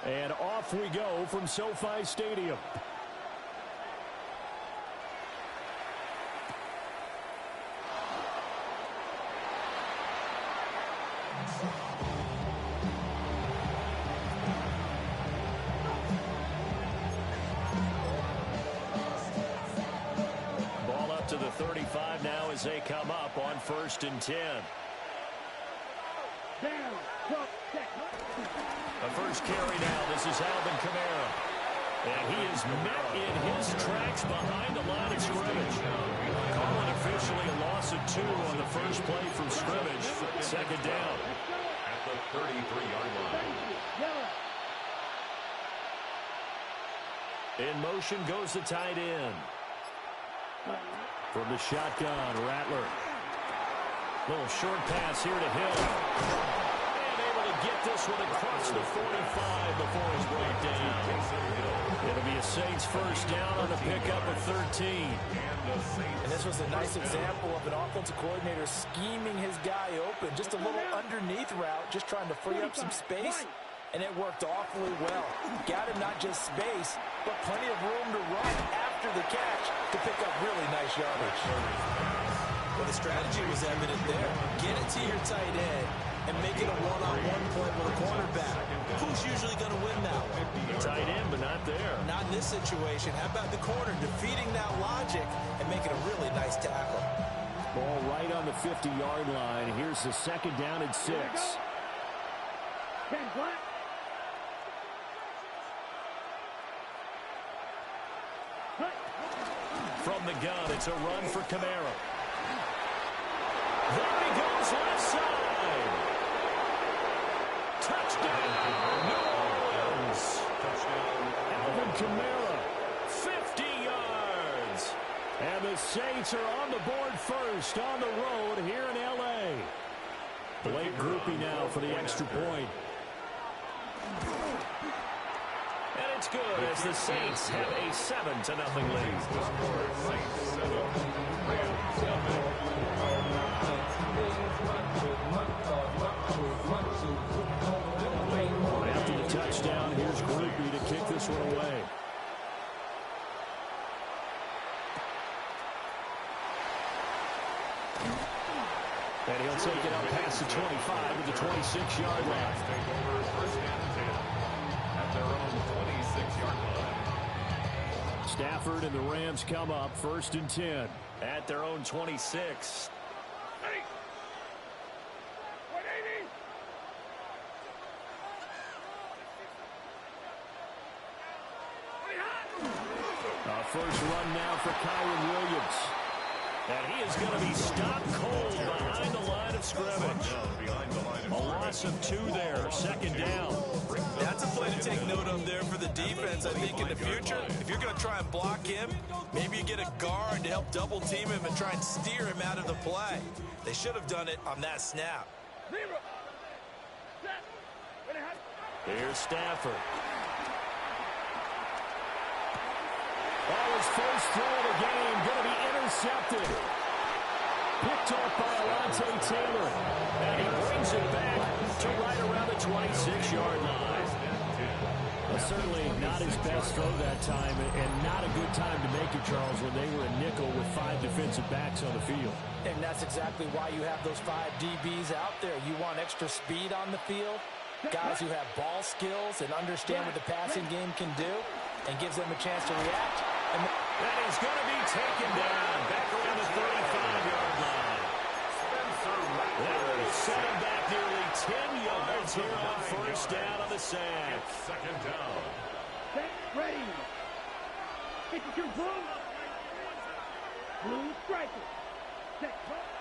And off we go from SoFi Stadium. Ball up to the 35 now as they come up on 1st and 10. The first carry now. This is Alvin Kamara. And he is met in his tracks behind the line of scrimmage. Calling officially a loss of 2 on the first play from scrimmage. 2nd down. At the 33-yard line. In motion goes the tight end. From the shotgun, Rattler. Little short pass here to Hill. Get this one across the 45 before he's brought down. It'll be a Saints first down on the pickup of 13. And this was a nice example of an offensive coordinator scheming his guy open. Just a little underneath route, just trying to free up some space. And it worked awfully well. Got him not just space, but plenty of room to run after the catch to pick up really nice yardage. Well, the strategy was evident there. Get it to your tight end and make it a one-on-one play with a cornerback. Who's usually going to win that one? Tight end, but not there. Not in this situation. How about the corner defeating that logic and making a really nice tackle? Ball right on the 50-yard line. Here's the 2nd down and 6. From the gun, it's a run for Kamara. There he goes left side. Touchdown, New Orleans. Alvin Kamara, 50 yards. And the Saints are on the board first on the road here in L.A. Late groupie now for the extra point. And it's good as the Saints have a 7-0 lead. After the touchdown, here's Groupie to kick this one away. And he'll take it up past the 25 to the 26-yard line. Take over 1st and 10 at their own 26-yard line. Stafford and the Rams come up 1st and 10 at their own 26. First run now for Kyron Williams. And he is going to be stopped cold behind the line of scrimmage. A loss of 2 there, 2nd down. That's a play to take note of there for the defense, I think, in the future. If you're going to try and block him, maybe you get a guard to help double-team him and try and steer him out of the play. They should have done it on that snap. Here's Stafford. His first throw of the game going to be intercepted. Picked up by Alontae Taylor. And he brings it back to right around the 26-yard line. Well, certainly not his best throw that time, and not a good time to make it, Charles, when they were a nickel with 5 defensive backs on the field. And that's exactly why you have those 5 DBs out there. You want extra speed on the field, guys who have ball skills and understand what the passing game can do, and gives them a chance to react. And he's going to be taken down back around the 35-yard line. That will set him back nearly 10 yards here on 1st down on the sack. 2nd down. Ready. Blue striker.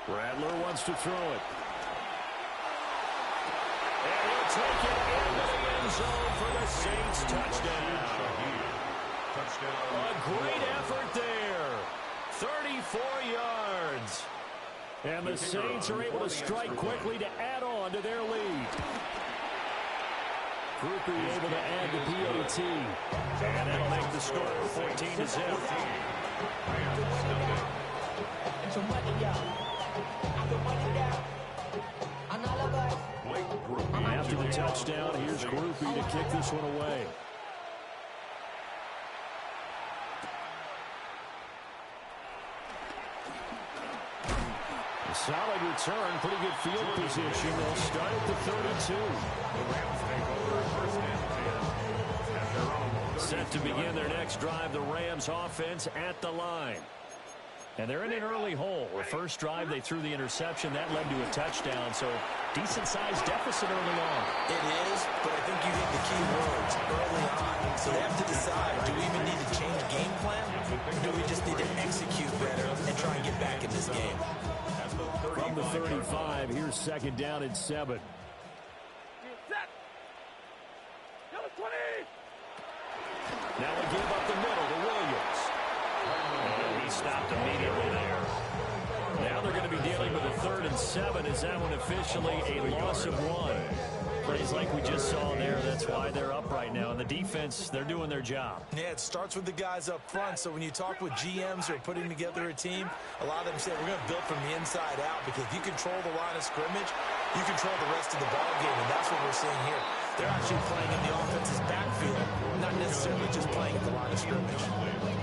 Rattler wants to throw it. And he'll take it into the end zone for the Saints touchdown. A great effort there. 34 yards. And the Saints are able to strike quickly to add on to their lead. Groupie able to add the PAT. And that'll make the score 14-0. after the touchdown. Here's Groupie to kick this one away. A solid return, pretty good field position. They'll start at the 32. The Rams take over first and 10 at their own. Set to begin their next drive, the Rams offense at the line. And they're in an early hole. The first drive, they threw the interception. That led to a touchdown, so decent-sized deficit early on. It is, but I think you hit the key words early on. So they have to decide, do we even need to change game plan, or do we just need to execute better and try and get back in this game? From the 35, here's second down and 7. Now we give up the middle to Williams. And he stopped immediately there. Now they're going to be dealing with a 3rd and 7. Is that one officially a loss of 1? Plays like we just saw there. That's why they're up right now. And the defense, they're doing their job. Yeah, it starts with the guys up front. So when you talk with GMs who are putting together a team, a lot of them say we're going to build from the inside out, because if you control the line of scrimmage, you control the rest of the ball game, and that's what we're seeing here. They're actually playing in the offense's backfield, not necessarily just playing at the line of scrimmage.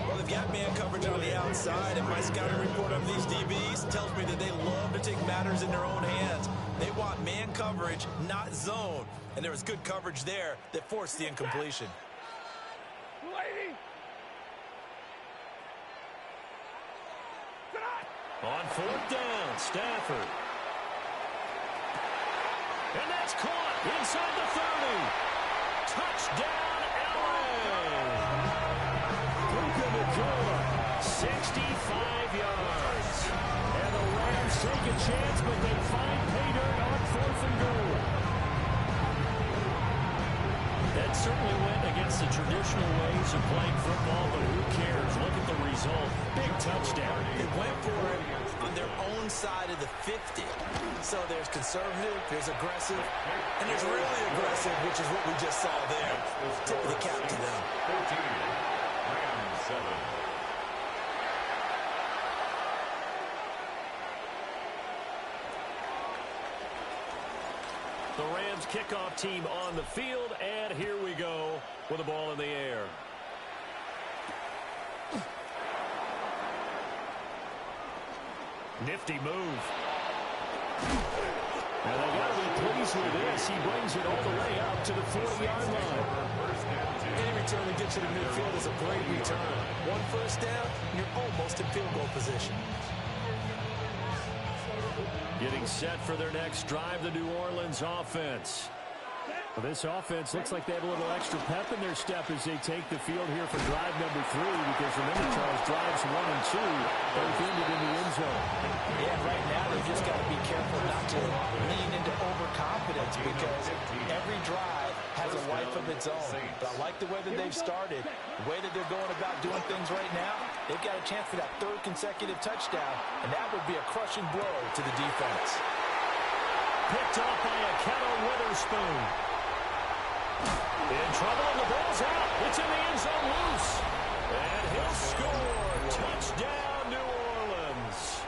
Well, they've got man coverage on the outside, and my scouting report on these DBs tells me that they love to take matters in their own hands. They want man coverage, not zone. And there was good coverage there that forced the incompletion. On 4th down, Stafford. And that's caught inside the 30. Touchdown, LA. 65 yards. And the Rams take a chance, but they find pay dirt on 4th and goal. That certainly went against the traditional ways of playing football, but who cares? Look at the result. Big touchdown. They went for it on their own side of the 50. So there's conservative, there's aggressive, and there's really aggressive, which is what we just saw there. Tip of the cap to them. 14, Rams 7. The Rams kickoff team on the field, and here we go with the ball in the air. Nifty move. And they got to be pleased with this. He brings it all the way up to the 40-yard line. Any return that gets you to midfield is a great return. 1 first down, you're almost in field goal position. Getting set for their next drive, the New Orleans offense. Well, this offense looks like they have a little extra pep in their step as they take the field here for drive number 3, because remember, Charles, drives 1 and 2 both ended in the end zone. Yeah, right now they've just got to be careful not to lean into overconfidence, because every drive has a life of its own. But I like the way that they've started, the way that they're going about doing things right now. They've got a chance for that 3rd consecutive touchdown, and that would be a crushing blow to the defense. Picked off by a Kettle Witherspoon. In trouble, and the ball's out. It's in the end zone loose. And he'll score. Touchdown, New Orleans.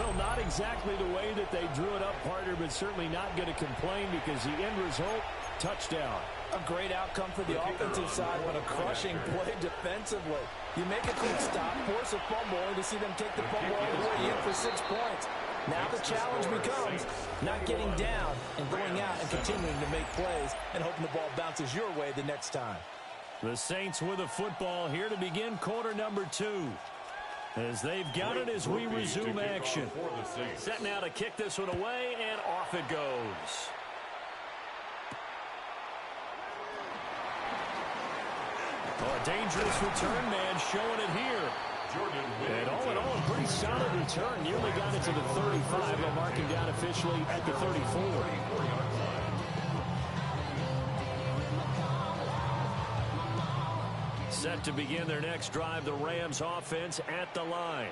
Well, not exactly the way that they drew it up, partner, but certainly not going to complain, because the end result, touchdown. A great outcome for the offensive side, but a crushing play defensively. You make a quick stop, force a fumble, and to see them take the fumble all the way in for 6 points. Now the challenge becomes not getting down and going out and continuing to make plays and hoping the ball bounces your way the next time. The Saints with a football here to begin quarter number 2. As they've got it as we resume action. Set now to kick this one away, and off it goes. Oh, a dangerous return man showing it here. And all in all, a pretty solid return. Nearly got it to the 35. They'll mark him down officially at the 34. Set to begin their next drive, the Rams offense at the line.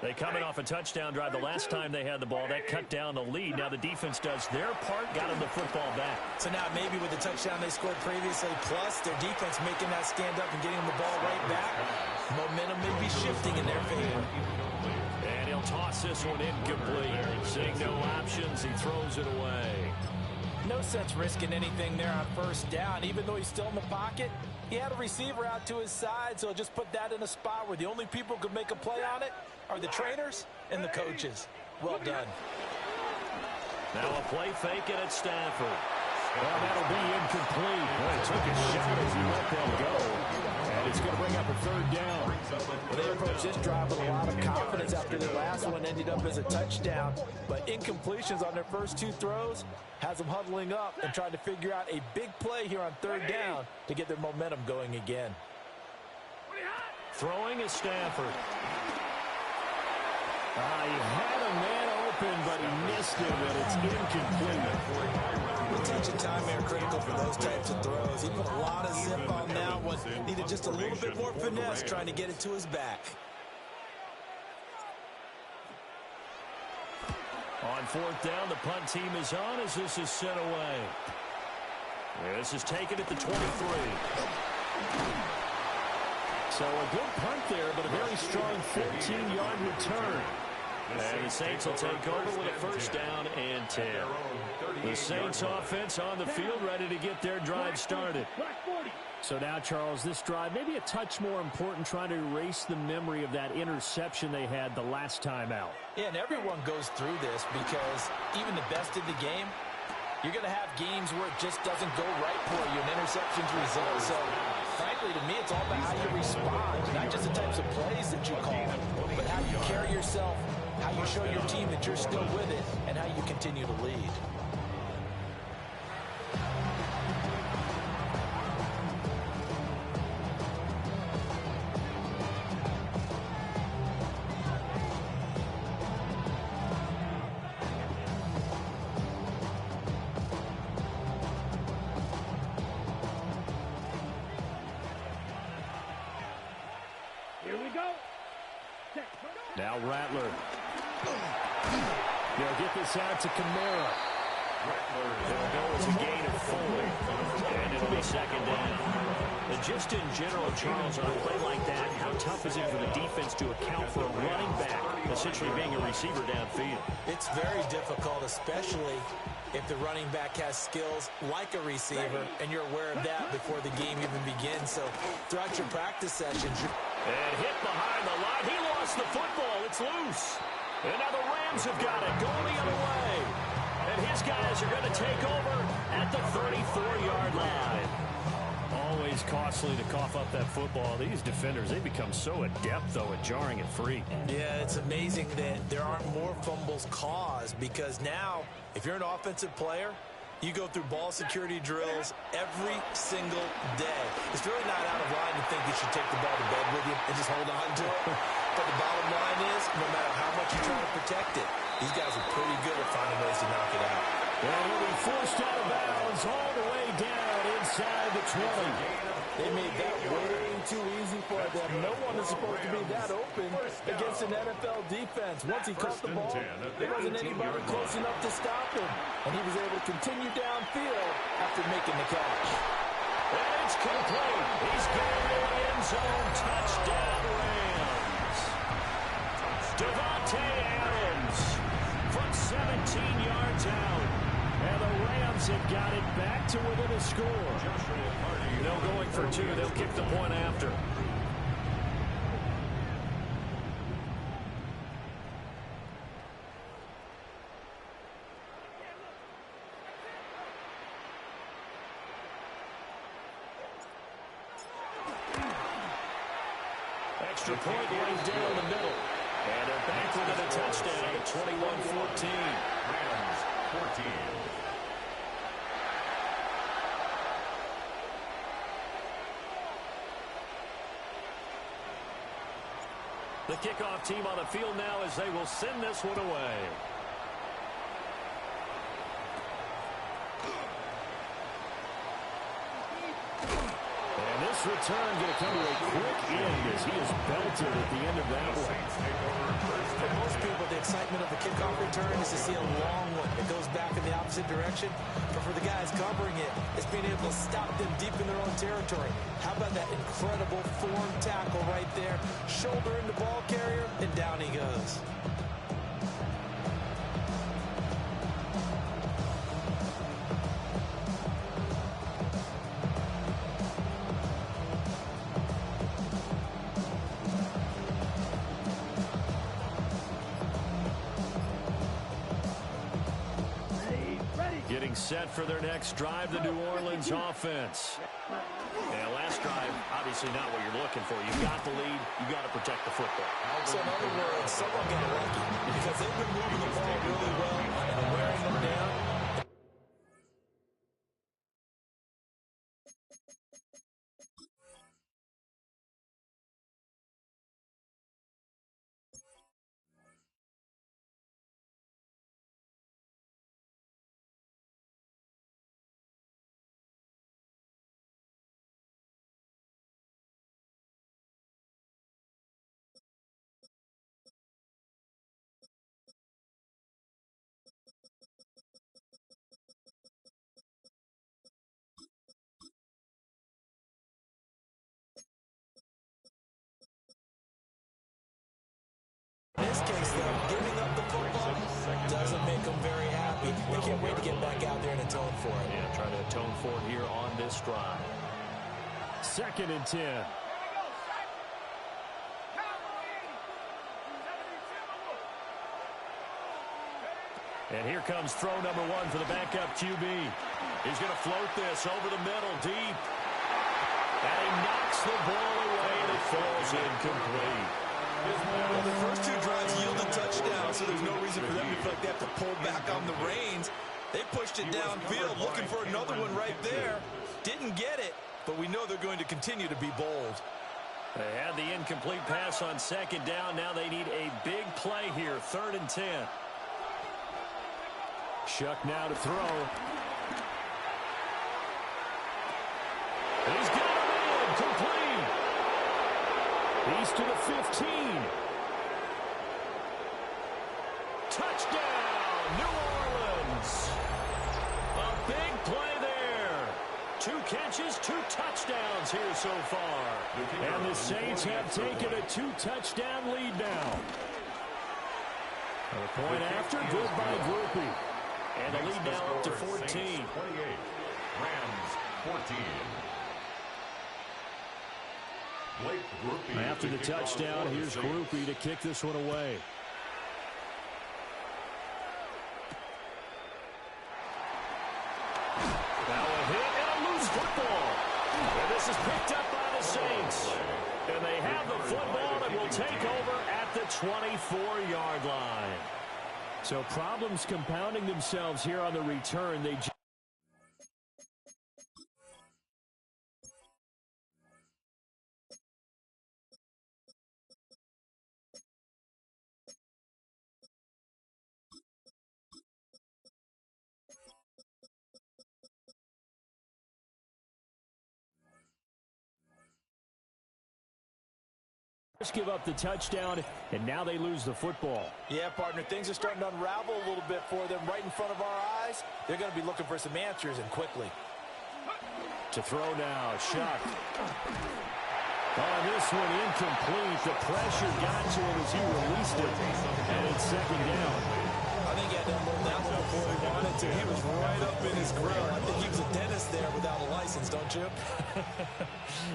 They coming off a touchdown drive the last time they had the ball. That cut down the lead. Now the defense does their part, got them the football back. So now maybe with the touchdown they scored previously, plus their defense making that stand up and getting the ball right back, momentum may be shifting in their favor. And he'll He'll toss this one incomplete. Seeing no options, he throws it away. No sense risking anything there on first down. Even though he's still in the pocket, he had a receiver out to his side, so he'll just put that in a spot where the only people who could make a play on it are the trainers and the coaches. Well done. Now a play fake, and it's Stafford. Well, that'll be incomplete. Well, he took a shot as he let that go. And it's going to bring up a third down. Well, they approached this drive with a lot of confidence after the last one ended up as a touchdown. But incompletions on their first two throws has them huddling up and trying to figure out a big play here on third down to get their momentum going again. Throwing is Stafford. He had a man open, but he missed him, and it's incomplete. Attention time here critical for those types of throws. He put a lot of zip on that one. Needed just a little bit more finesse trying to get it to his back. On fourth down, the punt team is on as this is sent away. This is taken at the 23. So a good punt there, but a very strong 14-yard return. And the Saints will take over with a first down and 10. The Saints offense on the field ready to get their drive started. So now, Charles, this drive maybe a touch more important, trying to erase the memory of that interception they had the last time out. Yeah, and everyone goes through this because even the best in the game, you're going to have games where it just doesn't go right for you, and interceptions result. So, frankly, to me, it's all about how you respond, not just the types of plays that you call, but how you carry yourself, how you show your team that you're still with it, and how you continue to lead. Now Rattler. They'll get this out to Kamara. They'll go as a gain of 4. And it'll be second down. But just in general, Charles, on a play like that, how tough is it for the defense to account for a running back essentially being a receiver downfield? It's very difficult, especially if the running back has skills like a receiver, and you're aware of that before the game even begins. So throughout your practice sessions, and hit behind the line. He lost the football. It's loose. And now the Rams have got it going the other way. And his guys are going to take over at the 34-yard line. Always costly to cough up that football. These defenders, they become so adept, though, at jarring it free. Yeah, it's amazing that there aren't more fumbles caused, because now, if you're an offensive player, you go through ball security drills every single day. It's really not out of line to think you should take the ball to bed with you and just hold on to it. But the bottom line is, no matter how much you try to protect it, these guys are pretty good at finding ways to knock it out. And he'll be forced out of bounds all the way down inside the 20. They made that way too easy for them. No one is supposed to be that open against an NFL defense. Once he caught the ball, there wasn't anybody close enough to stop him. And he was able to continue downfield after making the catch. And it's complete. He's got it in the end zone. Touchdown, Rams. Devontae Adams from 17 yards out. And the Rams have got it back to within a score. No going for 2. They'll kick the point after. Extra point right down the middle. And they're back with a touchdown at 21-14. Rams 14. The kickoff team on the field now as they will send this one away. And this return going to come to a quick end as he is belted at the end of that one. For most people, the excitement of the kickoff return is to see a long one that goes back in the opposite direction. But for the guys covering it, it's being able to stop them deep in their own territory. How about that incredible form tackle right there? Shoulder in the ball carrier, and down he goes. Getting set for their next drive, the New Orleans offense. Yeah, last drive, obviously not what you're looking for. You've got the lead. You've got to protect the football. So in other words, someone got lucky because they've been moving the ball really well and wearing them down. In this case, though, giving up the football doesn't make them very happy. They can't wait to get back out there and atone for it. Yeah, trying to atone for it here on this drive. 2nd and 10. And here comes throw number 1 for the backup QB. He's going to float this over the middle, deep. And he knocks the ball away, and it falls incomplete. Well, the first 2 drives yielded touchdowns, so there's no reason for them to feel like they have to pull back on the reins. They pushed it downfield, looking for another one right there. Didn't get it, but we know they're going to continue to be bold. They had the incomplete pass on 2nd down. Now they need a big play here, 3rd and 10. Shuck now to throw. He's got it in, complete. He's to the 15. Touchdown, New Orleans. A big play there. 2 catches, 2 touchdowns here so far. And the Saints have taken a 2-touchdown lead now. A point after, good by Groupie. And the lead now up to 14. 28. Rams 14. After the touchdown, here's Groupie to kick this one away. Now a hit and a loose football. And this is picked up by the Saints. And they have the football and will take over at the 24-yard line. So problems compounding themselves here on the return. They just give up the touchdown, and now they lose the football. Yeah, partner, things are starting to unravel a little bit for them right in front of our eyes. They're going to be looking for some answers, and quickly. To throw now, Shuck. On this one, incomplete. The pressure got to him as he released it, and it's 2nd down. I think he had done more than that one before he wanted to. He was right up in his grill. I think he was a dentist there without a license, don't you?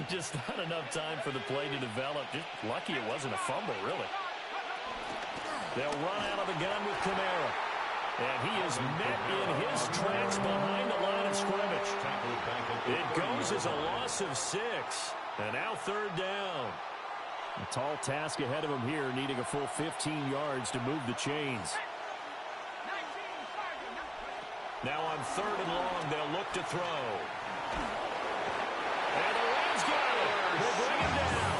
Just not enough time for the play to develop. Just lucky it wasn't a fumble, really. They'll run out of the gun with Kamara. And he is met in his tracks behind the line of scrimmage. It goes as a loss of 6. And now 3rd down. A tall task ahead of him here, needing a full 15 yards to move the chains. Now on 3rd and long, they'll look to throw. And the Rams got it. They'll bring it down.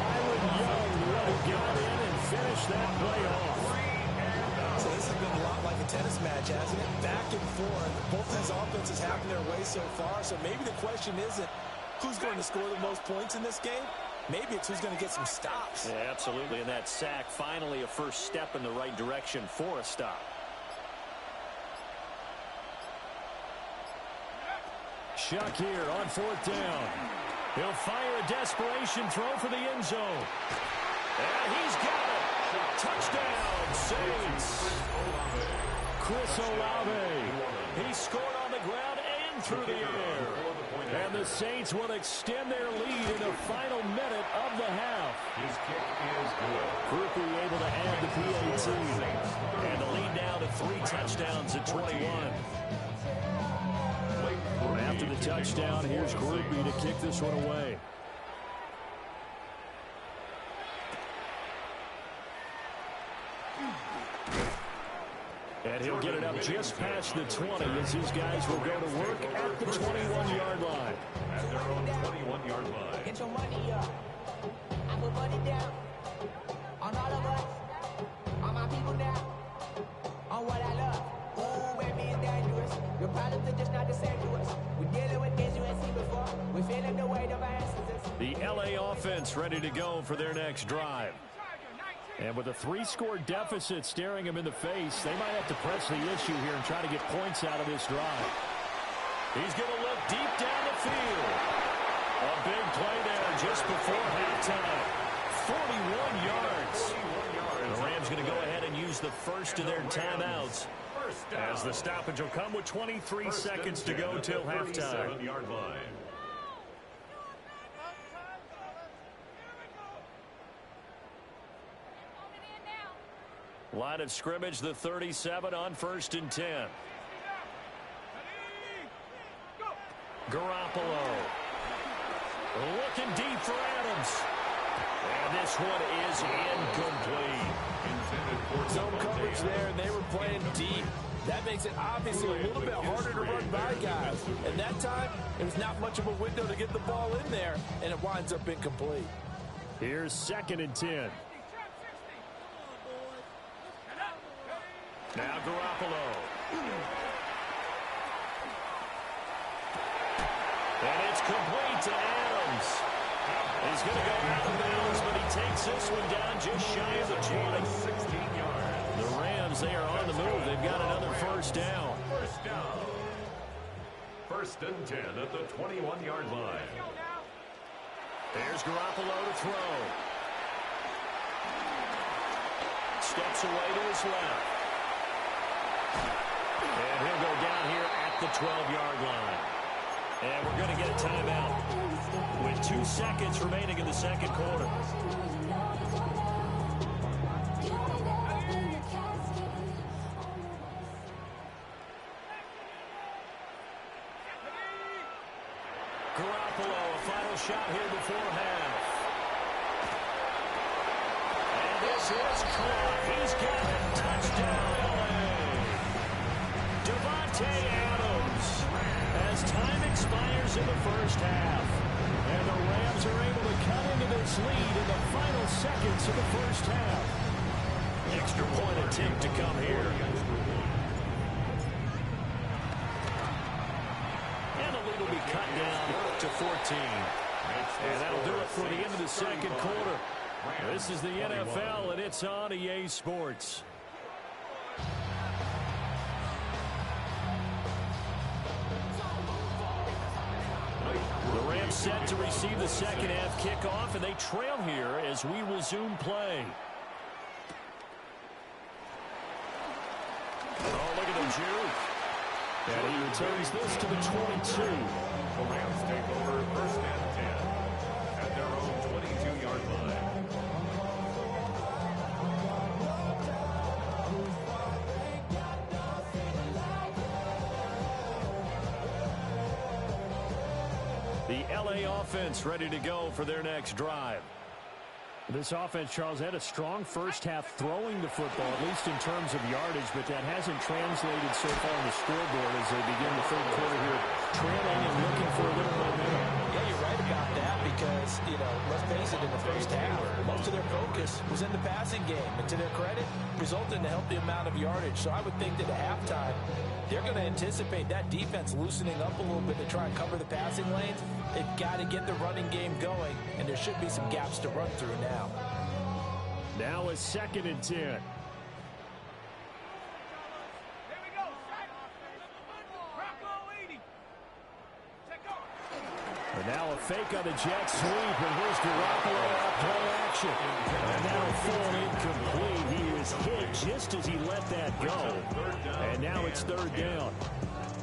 Byron Young really got in and finished that play off. So this has been a lot like a tennis match, hasn't it? Back and forth. Both these offenses having their way so far. So maybe the question isn't who's going to score the most points in this game. Maybe it's who's going to get some stops. Yeah, absolutely. And that sack, finally a first step in the right direction for a stop. Shuck here on 4th down. He'll fire a desperation throw for the end zone. And he's got it. Touchdown, Saints. Chris Olave. He scored on the ground and one through the air. And the Saints will extend their lead in the final minute of the half. His kick is good. Grupe able to add the PAT. And the lead now to 3 touchdowns at 21. After the touchdown, here's Grupe to kick this one away. And he'll get it up just past the 20 as his guys will go to work at the 21-yard line. At their own 21-yard line. Get your money up. I put money down on all of us, on my people now, on what I love. Ooh, baby, it's dangerous. Your problems are just not the same to us. We're dealing with things you ain't seen before. We're feeling the weight of our ancestors. The LA offense ready to go for their next drive. And with a 3-score deficit staring them in the face, they might have to press the issue here and try to get points out of this drive. He's going to look deep down the field. A big play there just before halftime. 41 yards. The Rams going to go ahead and use the first of their timeouts, as the stoppage will come with 23 seconds to go till halftime. Line of scrimmage, the 37 on 1st and 10. Garoppolo. Looking deep for Adams. And this one is incomplete. Zone coverage there, and they were playing deep. That makes it obviously a little bit harder to run by guys. And that time, it was not much of a window to get the ball in there, and it winds up incomplete. Here's 2nd and 10. Now Garoppolo. And it's complete to Adams. He's going to go out of bounds, but he takes this one down just shy of the 20. 16 yards. The Rams, they are on the move. They've got another first down. First down. 1st and 10 at the 21-yard line. There's Garoppolo to throw. Steps away to his left. And he'll go down here at the 12-yard line. And we're going to get a timeout with 2 seconds remaining in the second quarter. Garoppolo, a final shot here before half. And this is caught. He's got it. Touchdown, LA. Devontae Adams, as time expires in the first half. And the Rams are able to cut into this lead in the final seconds of the first half. Extra point attempt to come here. And the lead will be cut down to 14. And that'll do it for the end of the second quarter. This is the NFL, and it's on EA Sports. The Rams set to receive the second half kickoff, and they trail here as we resume play. Oh, look at the juke. And he returns this to the 22. The Rams take over 1st and 10 at their own 22-yard line. The LA offense ready to go for their next drive. This offense, Charles, had a strong first half throwing the football, at least in terms of yardage, but that hasn't translated so far on the scoreboard as they begin the third quarter here, trailing and looking for a little momentum. Yeah, you're right about that because, let's face it, in the first half, most of their focus was in the passing game. And to their credit, resulted in a healthy amount of yardage. So I would think that at halftime, they're going to anticipate that defense loosening up a little bit to try and cover the passing lanes. They've got to get the running game going, and there should be some gaps to run through now. Now a 2nd and 10. And now a fake on the jet sweep, and here's Garoppolo out play action. And now full incomplete. He was hit just as he let that go. And now it's 3rd down.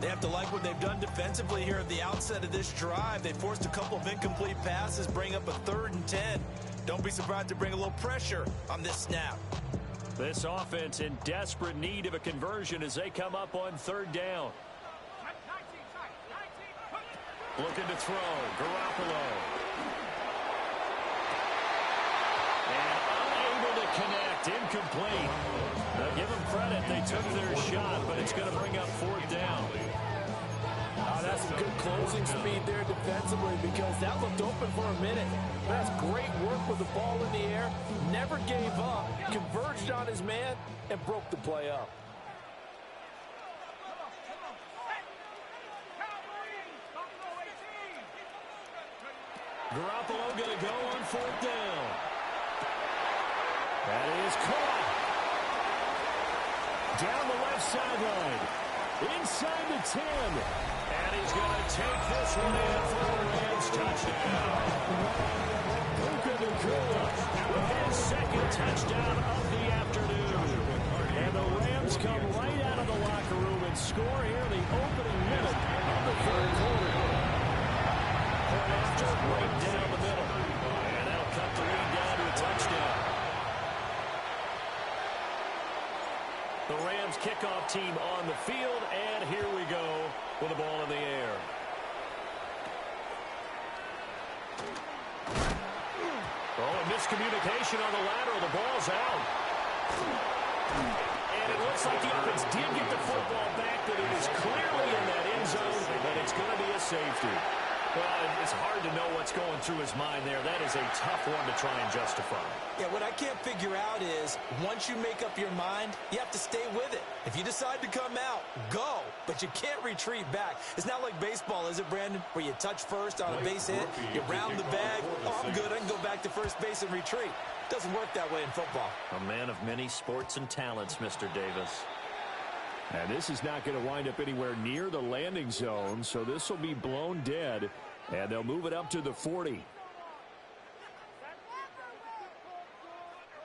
They have to like what they've done defensively here at the outset of this drive. They forced a couple of incomplete passes, bring up a 3rd and 10. Don't be surprised to bring a little pressure on this snap. This offense in desperate need of a conversion as they come up on 3rd down. Looking to throw. Garoppolo. And unable to connect. Incomplete. Now give them credit. They took their shot, but it's going to bring up 4th down. That's some good closing speed there defensively because that looked open for a minute. That's great work with the ball in the air. Never gave up. Converged on his man and broke the play up. Garoppolo going to go on 4th down. That is caught. Down the left sideline. Inside the 10. And he's going to take this one in for a Rams touchdown. Puka Nacua with his 2nd touchdown of the afternoon. And the Rams come right out of the locker room and score here in the opening minute of the 3rd quarter. Point after, right down the middle. And that'll cut the lead down to a touchdown. The Rams kickoff team on the field, and here we go with the ball in the air. Oh, a miscommunication on the lateral. The ball's out. And it looks like the offense did get the football back, but it is clearly in that end zone, and it's going to be a safety. Well, it's hard to know what's going through his mind there. That is a tough one to try and justify. Yeah, what I can't figure out is once you make up your mind, you have to stay with it. If you decide to come out, go. But you can't retreat back. It's not like baseball, is it, Brandon, where you touch first on a base hit, you round the bag, oh, I'm good, I can go back to first base and retreat. Doesn't work that way in football. A man of many sports and talents, Mr. Davis. And this is not going to wind up anywhere near the landing zone, so this will be blown dead, and they'll move it up to the 40.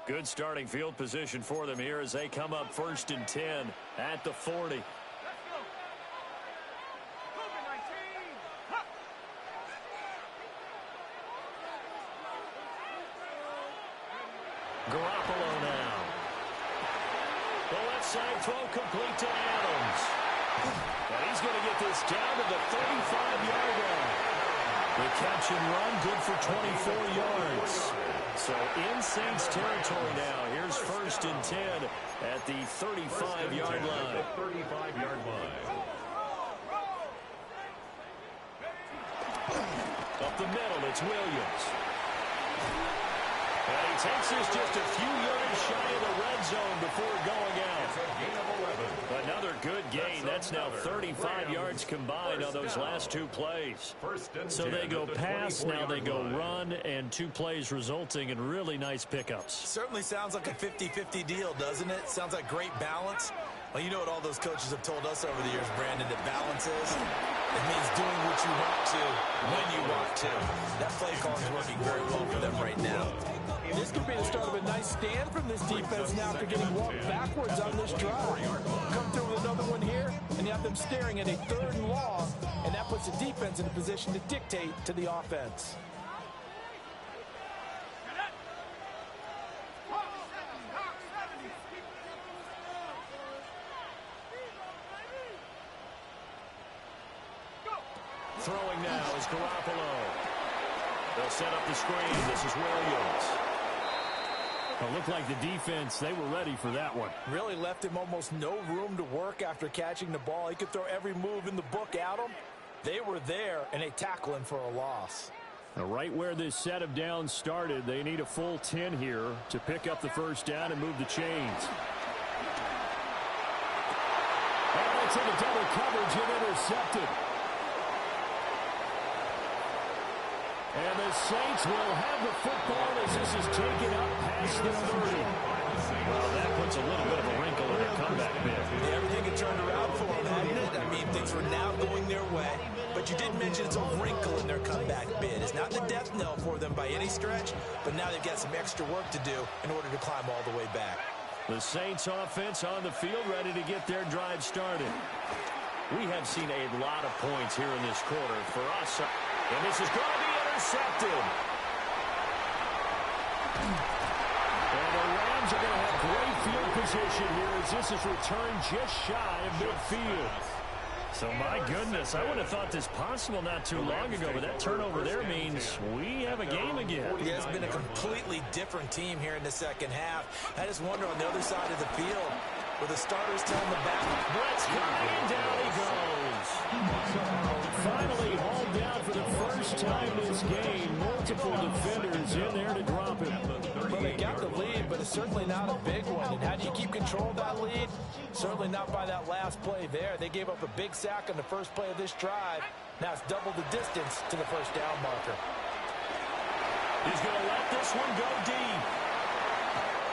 Good starting field position for them here as they come up 1st and 10 at the 40. Garoppolo now. The left side throw complete to Adams. And he's going to get this down to the 35-yard line. The catch and run good for 24 yards. So in Saints territory now. Here's 1st and 10 at the 35-yard line. 35-yard line. Up the middle, it's Williams. And he takes this just a few yards shy of the red zone before going out. Another good gain. That's now 35 yards combined on those last 2 plays. So they go pass, now they go run, and 2 plays resulting in really nice pickups. Certainly sounds like a 50-50 deal, doesn't it? Sounds like great balance. Well, you know what all those coaches have told us over the years, Brandon, that balance is? It means doing what you want to when you want to. That play call is working very well for them right now. This could be the start of a nice stand from this defense now after getting walked backwards on this drive. Come through with another one here, and you have them staring at a 3rd and long, and that puts the defense in a position to dictate to the offense. Throwing now is Garoppolo. They'll set up the screen. This is Williams. It looked like the defense, they were ready for that one. Really left him almost no room to work after catching the ball. He could throw every move in the book at him. They were there, and they tackle him for a loss. Now, right where this set of downs started, they need a full 10 here to pick up the 1st down and move the chains. And it's into double coverage and intercepted. And the Saints will have the football as this is taken up past the 30. Well, that puts a little bit of a wrinkle in their comeback bid. Everything had turned around for them, hadn't it? I mean, things were now going their way. But you did mention it's a wrinkle in their comeback bid. It's not the death knell for them by any stretch, but now they've got some extra work to do in order to climb all the way back. The Saints offense on the field ready to get their drive started. We have seen a lot of points here in this quarter for us. And this is going to be intercepted. And the Rams are going to have great field position here as this is returned just shy of midfield. So, my goodness, I would have thought this possible not too long ago, but that turnover there means we have a game again. Yeah, it's been a completely different team here in the second half. I just wonder on the other side of the field, with the starters telling the back. Brett's coming, and down he goes. Finally hauled down for the first time this game. Multiple defenders in there to drop him. Well, they got the lead, but it's certainly not a big one. And how do you keep control of that lead? Certainly not by that last play there. They gave up a big sack on the first play of this drive. Now it's double the distance to the first down marker. He's going to let this one go deep.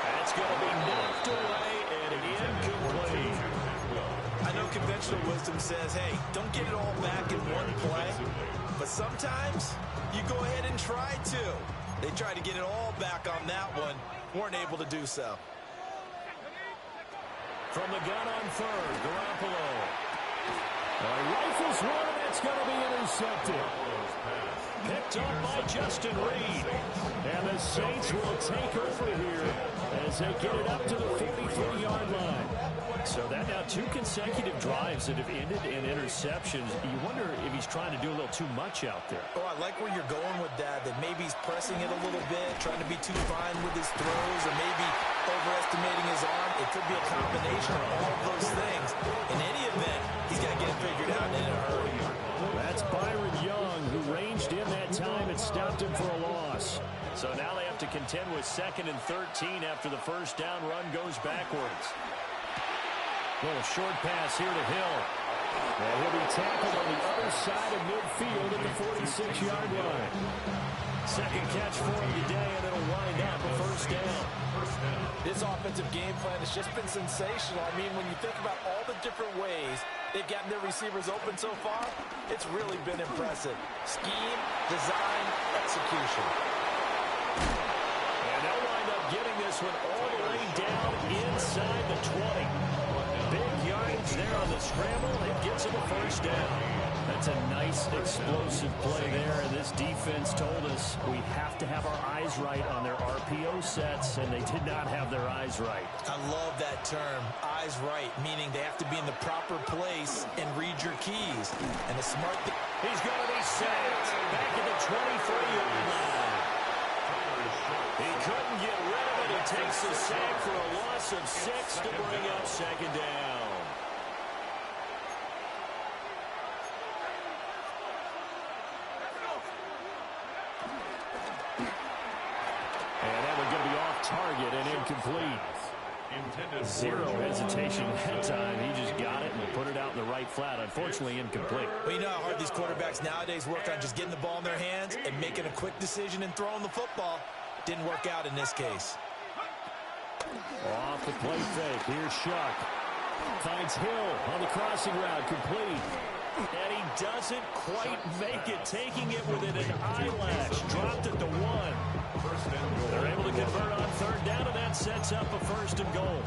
That's going to be knocked away and incomplete. I know conventional wisdom says, hey, don't get it all back in one play. But sometimes you go ahead and try to. They tried to get it all back on that one. Weren't able to do so. From the gun on third, Garoppolo. Rifles one, and that's going to be intercepted. Picked up by Justin Reed. And the Saints will take over here as they get it up to the 43-yard line. So that now 2 consecutive drives that have ended in interceptions. You wonder if he's trying to do a little too much out there. Oh, I like where you're going with that maybe he's pressing it a little bit, trying to be too fine with his throws, or maybe overestimating his arm. It could be a combination of all of those things. In any event, he's got to get it figured out in a hurry. That's Byron Young, who ranged in that time and stopped him for a loss. So now they have to contend with 2nd and 13 after the first down run goes backwards. Little short pass here to Hill. And he'll be tackled on the other side of midfield at the 46-yard line. Second catch for him today, and it'll wind up a first down. This offensive game plan has just been sensational. I mean, when you think about all the different ways they've gotten their receivers open so far, it's really been impressive. Scheme, design, execution. And they'll wind up getting this one all the way down inside the 20. Big yardage there on the scramble. It gets him a first down. That's a nice explosive play there, and this defense told us we have to have our eyes right on their RPO sets, and they did not have their eyes right. I love that term, eyes right, meaning they have to be in the proper place and read your keys. And the smart thing. He's going to be sacked back at the 23-yard line. He couldn't get rid of it. He takes the sack for a loss of 6 to bring up second down. And that one going to be off target and incomplete. Zero hesitation that time. He just got it and put it out in the right flat. Unfortunately, incomplete. Well, you know how hard these quarterbacks nowadays work on just getting the ball in their hands and making a quick decision and throwing the football. Didn't work out in this case. Off the play fake. Here's Shuck. Finds Hill on the crossing route. Complete. And he doesn't quite make it, taking it within an eyelash. Dropped it to 1. They're able to convert on third down, and that sets up a first and goal.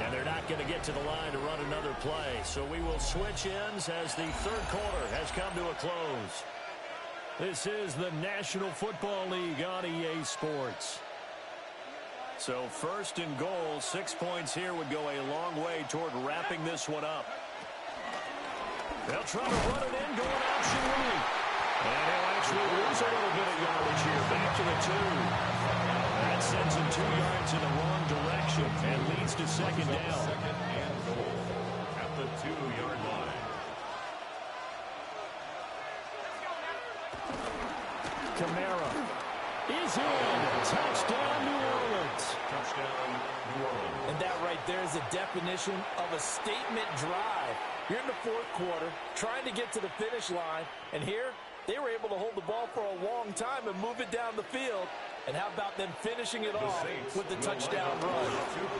And they're not going to get to the line to run another play. So we will switch ends as the third quarter has come to a close. This is the National Football League on EA Sports. So first and goal, 6 points here would go a long way toward wrapping this one up. They'll try to run it in, going option right. And he'll actually lose a little bit of yardage here, back to the 2. That sends him 2 yards in the wrong direction and leads to second down. Second and goal at the 2-yard line. Kamara is in. Touchdown, New Orleans. Touchdown, New Orleans. And that right there is a definition of a statement drive. You're in the fourth quarter, trying to get to the finish line, and here they were able to hold the ball for a long time and move it down the field. And how about them finishing it off with the touchdown run?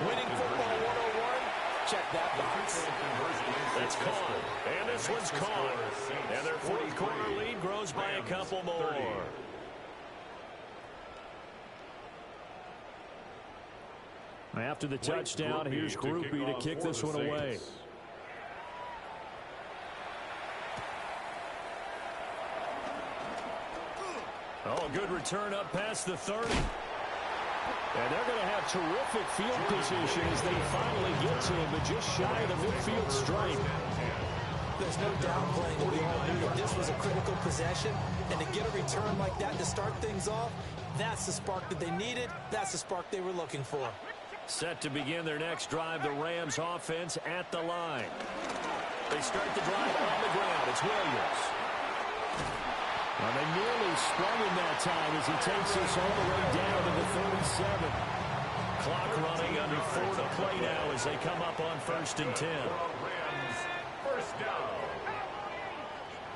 Winning football 101, check that box. That's caught. And this one's caught. And their fourth quarter lead grows by a couple more. After the touchdown, here's Groupie to kick this one away. Oh, good return up past the 30. And they're going to have terrific field position as they finally get to him, but just shy of the midfield stripe. There's no downplaying it. We all knew that this was a critical possession, and to get a return like that to start things off, that's the spark that they needed. That's the spark they were looking for. Set to begin their next drive, the Rams offense at the line. They start the drive on the ground. It's Williams. Well, they nearly sprung him that time as he takes us all the way down to the 37. Clock running under 4 to play now as they come up on 1st and 10. Rams, first down.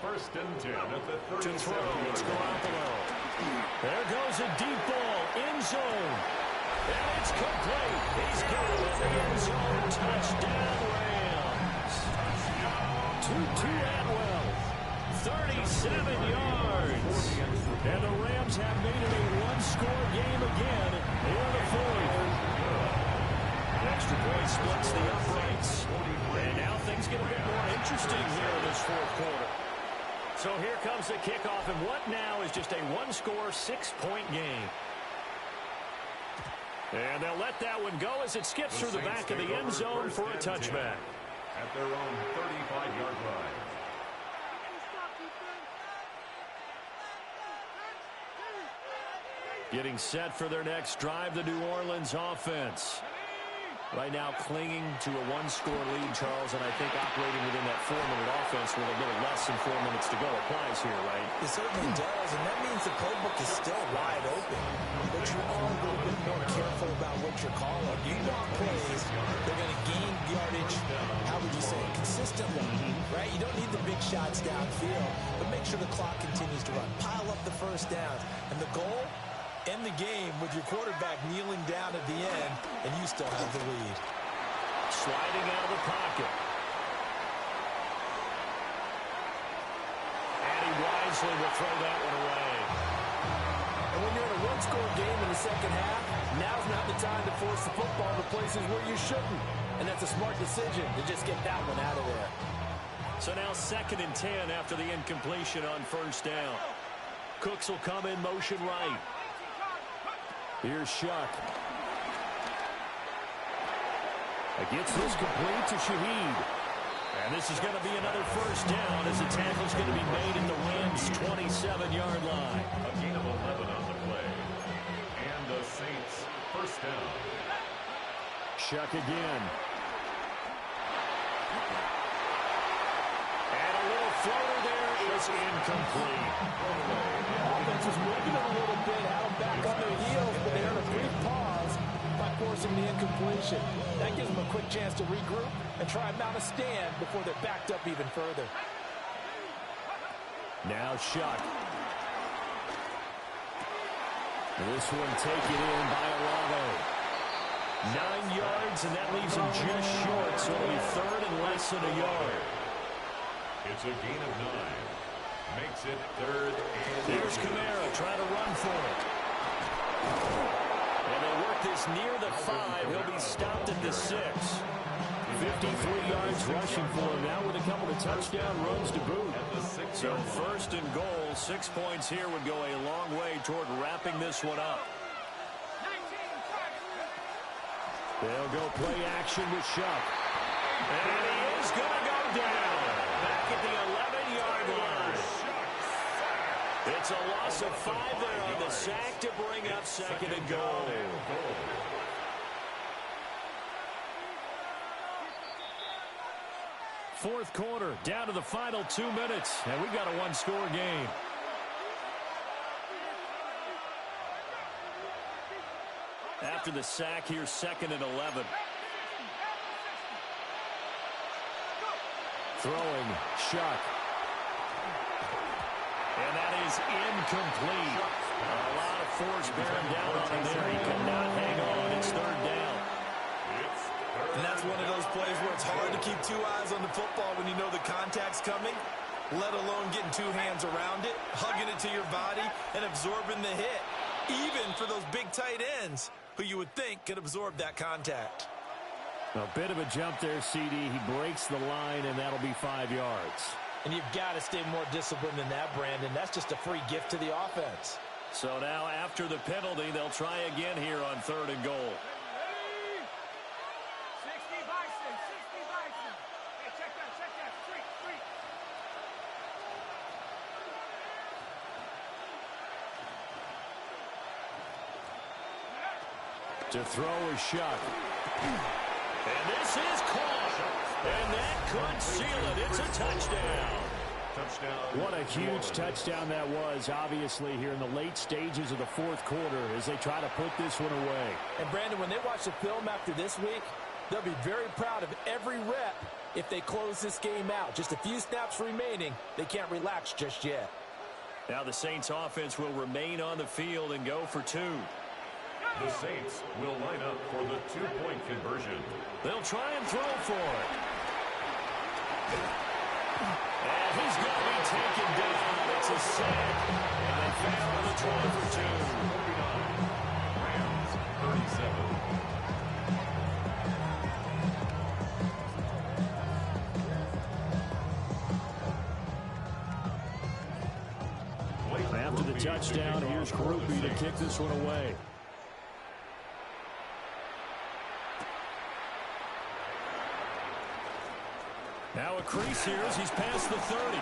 1st and 10 at the 37. To throw, it's Garoppolo. There goes a deep ball, end zone. And it's complete. He's got it in the end zone. Touchdown, Rams. To Atwell. 37 yards. And the Rams have made it a one-score game again in the 4th. Extra point splits the uprights. And now things get a bit more interesting here in this 4th quarter. So here comes the kickoff, and what now is just a one-score, 6-point game. And they'll let that one go as it skips through the back of the end zone for a touchback. At their own 35-yard line. Getting set for their next drive, the New Orleans offense. Right now clinging to a one-score lead, Charles, and I think operating within that 4-minute offense with a little less than 4 minutes to go applies here, right? It certainly does, and that means the playbook is still wide open. But you are a little bit more careful about what you're calling. You want plays, they're going to gain yardage, how would you say, consistently, right? You don't need the big shots downfield, but make sure the clock continues to run. Pile up the first downs. And the goal? End the game with your quarterback kneeling down at the end, and you still have the lead. Sliding out of the pocket. And he wisely will throw that one away. And when you're in a one-score game in the second half, now's not the time to force the football to places where you shouldn't. And that's a smart decision to just get that one out of there. So now 2nd and 10 after the incompletion on 1st down. Cooks will come in motion right. Here's Shuck. Gets this complete to Shaheed. And this is going to be another 1st down as the tackle's going to be made at the Rams' 27-yard line. A gain of 11 on the play. And the Saints, 1st down. Shuck again. And a little floater there is incomplete. Offense was moving it a little bit, had them back on their heels, but they earned a brief pause by forcing the incompletion. That gives them a quick chance to regroup and try and mount a stand before they're backed up even further. Now Shuck. This one taken in by Arado. 9 yards, and that leaves him just short, so it'll be 3rd and less than a yard. It's a gain of 9. Makes it 3rd and... Here's Kamara trying to run for it. And they'll work this near the 5. He'll be stopped at the 6. 53 yards rushing for him now with a couple of touchdown runs to boot. So 1st and goal, 6 points here would go a long way toward wrapping this one up. They'll go play action with Shuck. And he is going to go down. Back at the 11-yard line. It's a loss of 5 there on the sack to bring up 2nd and goal. Fourth quarter, down to the final 2 minutes, and we've got a one-score game. After the sack, here's 2nd and 11. Throwing, Shuck. And that is incomplete. A lot of force bearing down on him there. He could not hang on. It's 3rd down. And that's one of those plays where it's hard to keep 2 eyes on the football when you know the contact's coming, let alone getting 2 hands around it, hugging it to your body, and absorbing the hit, even for those big tight ends who you would think could absorb that contact. A bit of a jump there, CD. He breaks the line, and that'll be 5 yards. And you've got to stay more disciplined than that, Brandon. That's just a free gift to the offense. So now after the penalty, they'll try again here on 3rd and goal. 60 Bison, 60 Bison. Hey, check that, free. To throw a shot. And this is caught. And that could seal it. It's a touchdown. What a huge touchdown that was, obviously, here in the late stages of the 4th quarter as they try to put this one away. And, Brandon, when they watch the film after this week, they'll be very proud of every rep if they close this game out. Just a few snaps remaining. They can't relax just yet. Now the Saints offense will remain on the field and go for 2. The Saints will line up for the 2-point conversion. They'll try and throw for it. And he's going to be taken down. It's a sack. And they fail on the 12 for 2. 49. Rams, 37. After the touchdown, here's Groupie to kick this one away. Now a crease here as he's past the 30.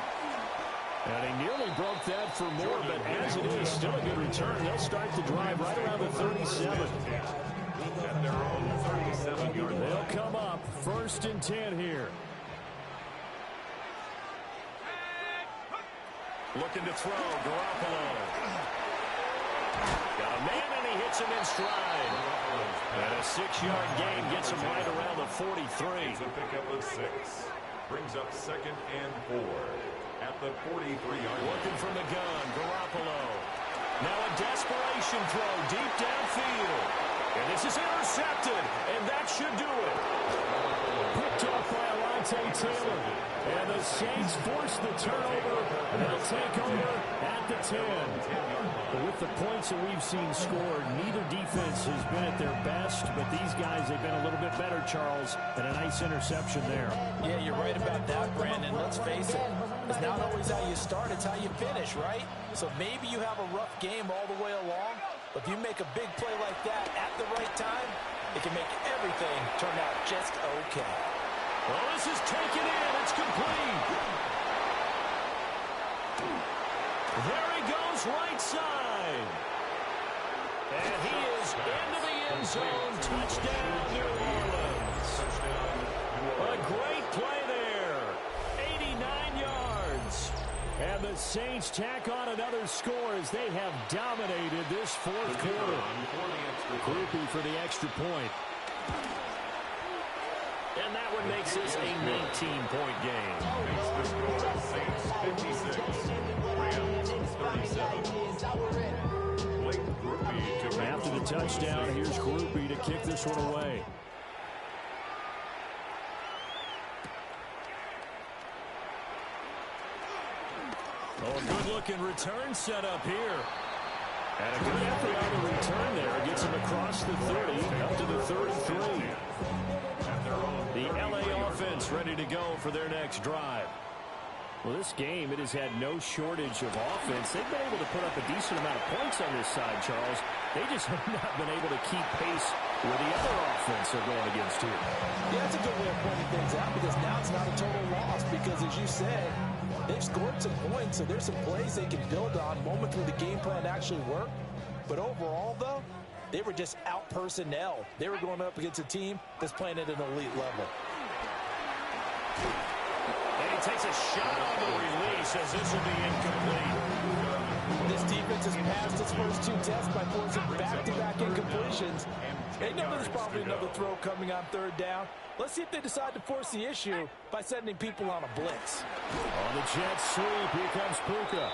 And he nearly broke that for more, but as it is, still a good return. They'll start the drive right around the 37. At their own 37-yard line. They'll come up 1st and 10 here. Looking to throw, Garoppolo. Got a man, and he hits him in stride. And a 6-yard gain gets him right around the 43. It's a pickup of 6. Brings up 2nd and 4. At the 43-yard line. Looking from the gun, Garoppolo. Now a desperation throw deep downfield. And this is intercepted, and that should do it. Picked off by Alontae Taylor. And the Saints force the turnover. They'll take over at the 10. But with the points that we've seen scored, neither defense has been at their best. But these guys, they've been a little bit better, Charles. And a nice interception there. Yeah, you're right about that, Brandon. Let's face it. It's not always how you start, it's how you finish, right? So maybe you have a rough game all the way along. But if you make a big play like that at the right time, it can make everything turn out just okay. Well, this is taken in. It's complete. There he goes, right side. And he is into the end zone. Touchdown, New Orleans. A great play there. 89 yards. And the Saints tack on another score as they have dominated this 4th quarter. Groupie for the extra point. And that one makes this a 19-point game. Makes the score Saints 56. Rams 37. Blake Groupie to after the touchdown, here's Groupie to kick this one away. Oh, a good-looking return set up here. And a good effort on the return there. Gets him across the 30, up to the 33. The LA offense ready to go for their next drive. Well, this game, it has had no shortage of offense. They've been able to put up a decent amount of points on this side, Charles. They just have not been able to keep pace with the other offense they're going against here. Yeah, that's a good way of pointing things out because now it's not a total loss because, as you said, they've scored some points, so there's some plays they can build on, moments where the game plan actually worked. But overall, though, they were just out personnel. They were going up against a team that's playing at an elite level. And he takes a shot on the release as this will be incomplete. This defense has passed its first 2 tests by forcing back-to-back incompletions. They know there's probably another throw coming on 3rd down. Let's see if they decide to force the issue by sending people on a blitz. On the jet sweep, here comes Puka.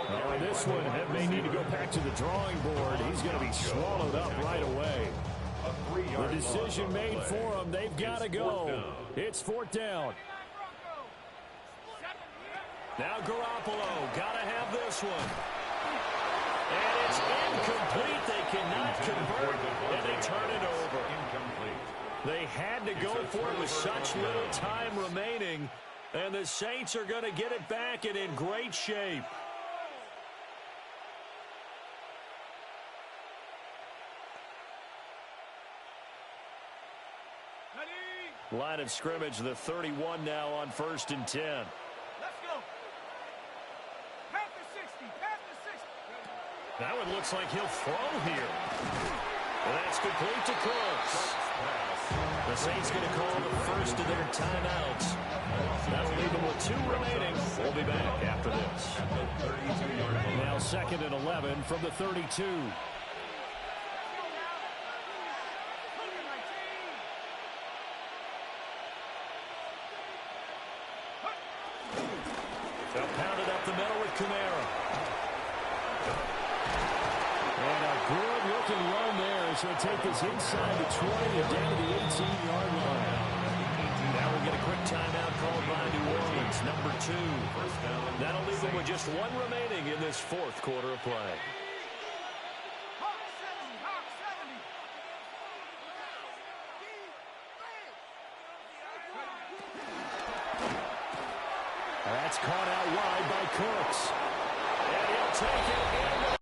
Oh, and this one may need to go back to the drawing board. He's going to be swallowed up right away. The decision made for him. They've got to go. It's 4th down. Now Garoppolo, got to have this one. And it's incomplete. They cannot convert, and they turn it over. They had to go for it with such little time remaining, and the Saints are going to get it back and in great shape. Line of scrimmage, the 31 now on 1st and 10. Let's go. Pat the 60. Pat the 60. That one looks like he'll throw here. And that's complete to Cooks. The Saints going to call the first of their timeouts. That'll leave them with 2 remaining. We'll be back after this. Now 2nd and 11 from the 32. They'll pound it up the middle with Kamara. And a good-looking run there as he'll take this inside the 20 and down to the 18-yard line. Now we'll get a quick timeout called by New Orleans, number 2. That'll leave them with just 1 remaining in this 4th quarter of play. That's caught out wide by Cooks. And he'll take it in.